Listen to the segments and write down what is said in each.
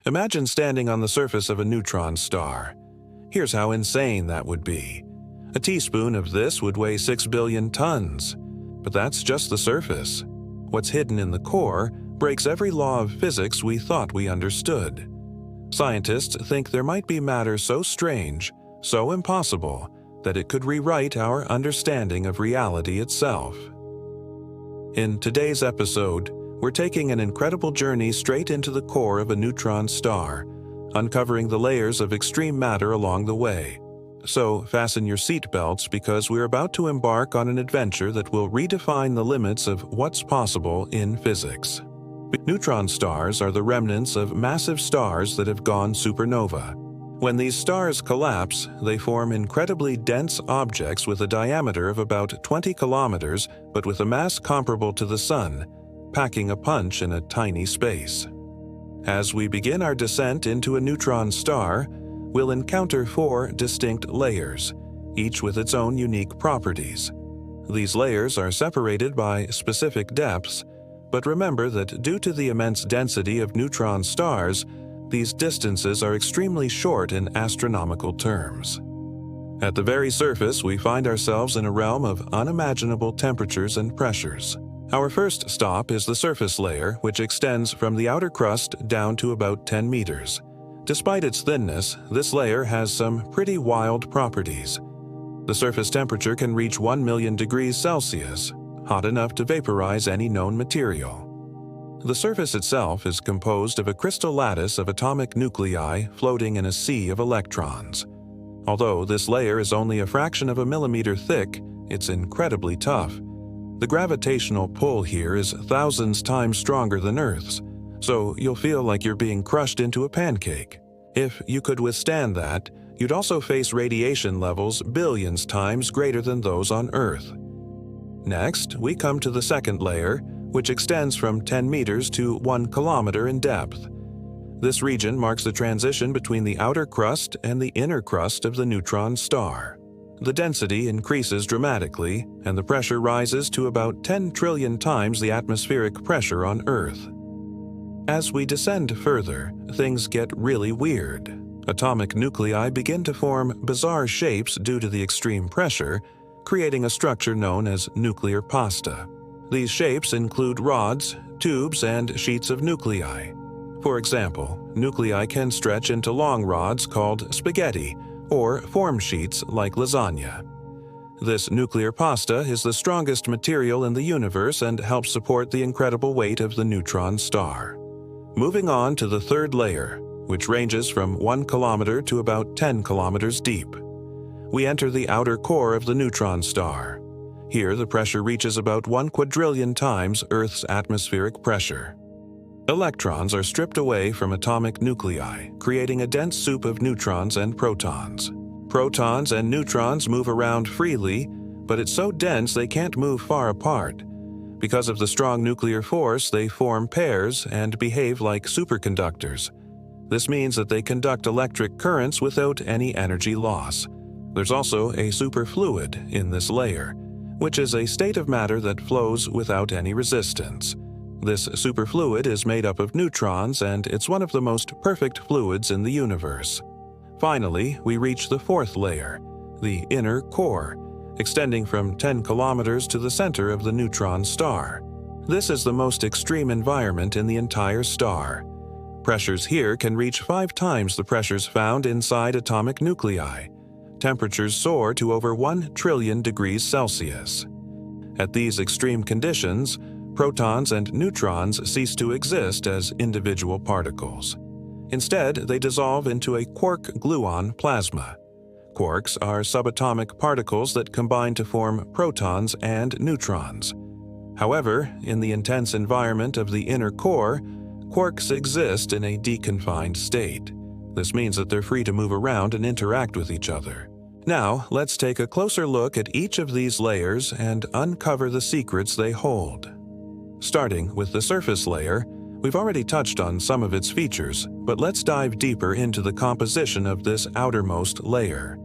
Imagine standing on the surface of a neutron star. Here's how insane that would be. A teaspoon of this would weigh 6 billion tons. But that's just the surface. What's hidden in the core breaks every law of physics we thought we understood. Scientists think there might be matter so strange, so impossible, that it could rewrite our understanding of reality itself. In today's episode, we're taking an incredible journey straight into the core of a neutron star, uncovering the layers of extreme matter along the way. So fasten your seatbelts because we're about to embark on an adventure that will redefine the limits of what's possible in physics. Neutron stars are the remnants of massive stars that have gone supernova. When these stars collapse, they form incredibly dense objects with a diameter of about 20 kilometers, but with a mass comparable to the Sun, packing a punch in a tiny space. As we begin our descent into a neutron star, we'll encounter 4 distinct layers, each with its own unique properties. These layers are separated by specific depths, but remember that due to the immense density of neutron stars, these distances are extremely short in astronomical terms. At the very surface, we find ourselves in a realm of unimaginable temperatures and pressures. Our first stop is the surface layer, which extends from the outer crust down to about 10 meters. Despite its thinness, this layer has some pretty wild properties. The surface temperature can reach 1 million degrees Celsius, hot enough to vaporize any known material. The surface itself is composed of a crystal lattice of atomic nuclei floating in a sea of electrons. Although this layer is only a fraction of a millimeter thick, it's incredibly tough. The gravitational pull here is thousands times stronger than Earth's, so you'll feel like you're being crushed into a pancake. If you could withstand that, you'd also face radiation levels billions times greater than those on Earth. Next, we come to the second layer, which extends from 10 meters to 1 kilometer in depth. This region marks the transition between the outer crust and the inner crust of the neutron star. The density increases dramatically, and the pressure rises to about 10 trillion times the atmospheric pressure on Earth. As we descend further, things get really weird. Atomic nuclei begin to form bizarre shapes due to the extreme pressure, creating a structure known as nuclear pasta. These shapes include rods, tubes, and sheets of nuclei. For example, nuclei can stretch into long rods called spaghetti, or form sheets like lasagna. This nuclear pasta is the strongest material in the universe and helps support the incredible weight of the neutron star. Moving on to the third layer, which ranges from 1 kilometer to about 10 kilometers deep. We enter the outer core of the neutron star. Here, the pressure reaches about 1 quadrillion times Earth's atmospheric pressure. Electrons are stripped away from atomic nuclei, creating a dense soup of neutrons and protons. Protons and neutrons move around freely, but it's so dense they can't move far apart. Because of the strong nuclear force, they form pairs and behave like superconductors. This means that they conduct electric currents without any energy loss. There's also a superfluid in this layer, which is a state of matter that flows without any resistance. This superfluid is made up of neutrons, and it's one of the most perfect fluids in the universe. Finally, we reach the fourth layer, the inner core, extending from 10 kilometers to the center of the neutron star. This is the most extreme environment in the entire star. Pressures here can reach 5 times the pressures found inside atomic nuclei. Temperatures soar to over 1 trillion degrees Celsius. At these extreme conditions, protons and neutrons cease to exist as individual particles. Instead, they dissolve into a quark-gluon plasma. Quarks are subatomic particles that combine to form protons and neutrons. However, in the intense environment of the inner core, quarks exist in a deconfined state. This means that they're free to move around and interact with each other. Now, let's take a closer look at each of these layers and uncover the secrets they hold. Starting with the surface layer, we've already touched on some of its features, but let's dive deeper into the composition of this outermost layer.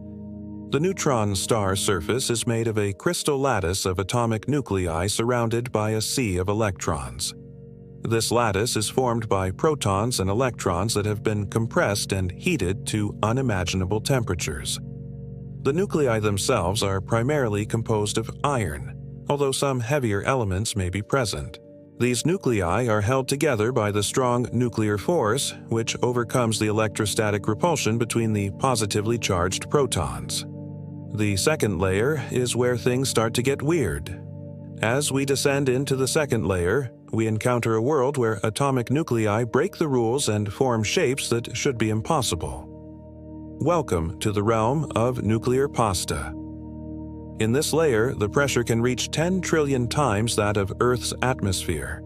The neutron star surface is made of a crystal lattice of atomic nuclei surrounded by a sea of electrons. This lattice is formed by protons and electrons that have been compressed and heated to unimaginable temperatures. The nuclei themselves are primarily composed of iron, although some heavier elements may be present. These nuclei are held together by the strong nuclear force, which overcomes the electrostatic repulsion between the positively charged protons. The second layer is where things start to get weird. As we descend into the second layer, we encounter a world where atomic nuclei break the rules and form shapes that should be impossible. Welcome to the realm of nuclear pasta. In this layer, the pressure can reach 10 trillion times that of Earth's atmosphere.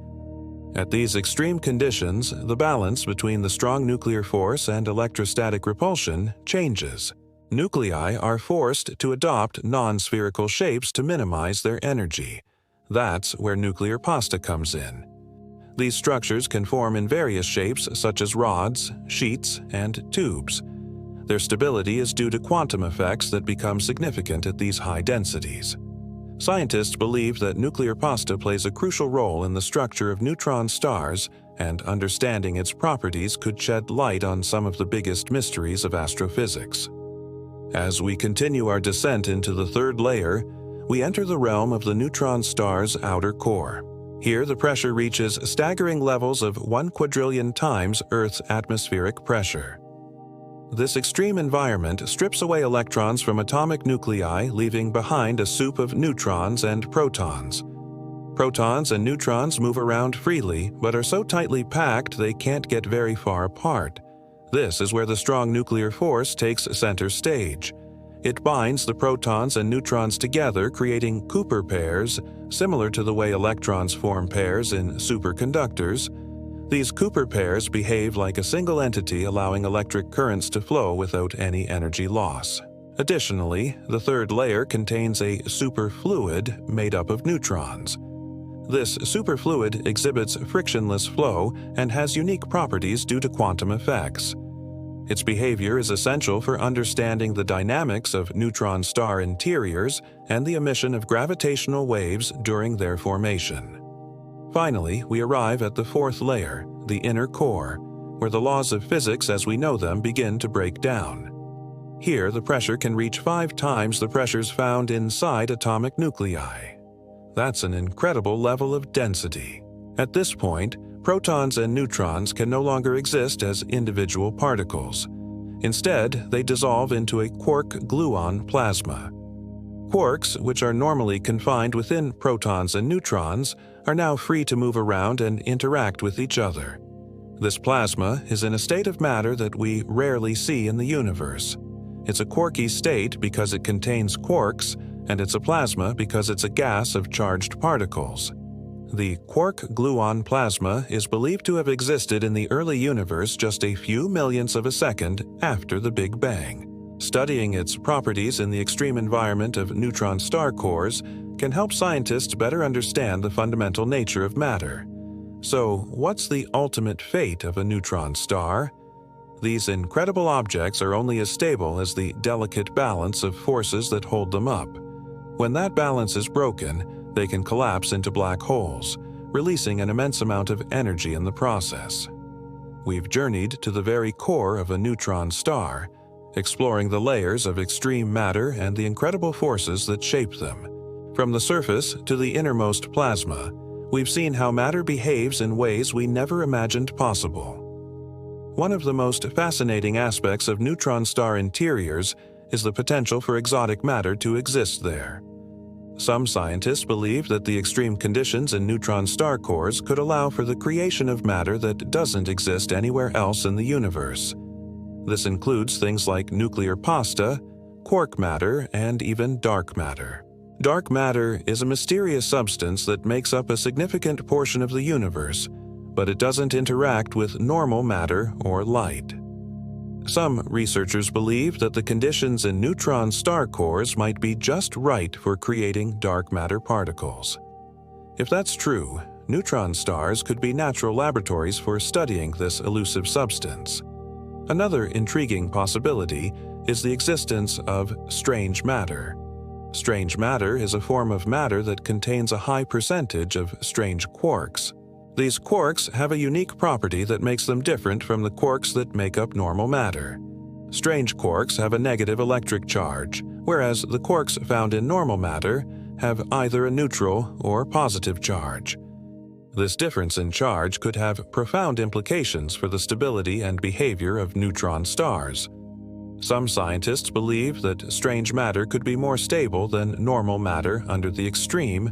At these extreme conditions, the balance between the strong nuclear force and electrostatic repulsion changes. Nuclei are forced to adopt non-spherical shapes to minimize their energy. That's where nuclear pasta comes in. These structures can form in various shapes such as rods, sheets, and tubes. Their stability is due to quantum effects that become significant at these high densities. Scientists believe that nuclear pasta plays a crucial role in the structure of neutron stars, and understanding its properties could shed light on some of the biggest mysteries of astrophysics. As we continue our descent into the third layer, we enter the realm of the neutron star's outer core. Here, the pressure reaches staggering levels of 1 quadrillion times Earth's atmospheric pressure. This extreme environment strips away electrons from atomic nuclei, leaving behind a soup of neutrons and protons. Protons and neutrons move around freely, but are so tightly packed they can't get very far apart. This is where the strong nuclear force takes center stage. It binds the protons and neutrons together, creating Cooper pairs, similar to the way electrons form pairs in superconductors. These Cooper pairs behave like a single entity, allowing electric currents to flow without any energy loss. Additionally, the third layer contains a superfluid made up of neutrons. This superfluid exhibits frictionless flow and has unique properties due to quantum effects. Its behavior is essential for understanding the dynamics of neutron star interiors and the emission of gravitational waves during their formation. Finally, we arrive at the fourth layer, the inner core, where the laws of physics as we know them begin to break down. Here, the pressure can reach 5 times the pressures found inside atomic nuclei. That's an incredible level of density. At this point, protons and neutrons can no longer exist as individual particles. Instead, they dissolve into a quark-gluon plasma. Quarks, which are normally confined within protons and neutrons, are now free to move around and interact with each other. This plasma is in a state of matter that we rarely see in the universe. It's a quarky state because it contains quarks, and it's a plasma because it's a gas of charged particles. The quark-gluon plasma is believed to have existed in the early universe just a few millionths of a second after the Big Bang. Studying its properties in the extreme environment of neutron star cores can help scientists better understand the fundamental nature of matter. So, what's the ultimate fate of a neutron star? These incredible objects are only as stable as the delicate balance of forces that hold them up. When that balance is broken, they can collapse into black holes, releasing an immense amount of energy in the process. We've journeyed to the very core of a neutron star, exploring the layers of extreme matter and the incredible forces that shape them. From the surface to the innermost plasma, we've seen how matter behaves in ways we never imagined possible. One of the most fascinating aspects of neutron star interiors is the potential for exotic matter to exist there. Some scientists believe that the extreme conditions in neutron star cores could allow for the creation of matter that doesn't exist anywhere else in the universe. This includes things like nuclear pasta, quark matter, and even dark matter. Dark matter is a mysterious substance that makes up a significant portion of the universe, but it doesn't interact with normal matter or light. Some researchers believe that the conditions in neutron star cores might be just right for creating dark matter particles. If that's true, neutron stars could be natural laboratories for studying this elusive substance. Another intriguing possibility is the existence of strange matter. Strange matter is a form of matter that contains a high percentage of strange quarks. These quarks have a unique property that makes them different from the quarks that make up normal matter. Strange quarks have a negative electric charge, whereas the quarks found in normal matter have either a neutral or positive charge. This difference in charge could have profound implications for the stability and behavior of neutron stars. Some scientists believe that strange matter could be more stable than normal matter under the extreme,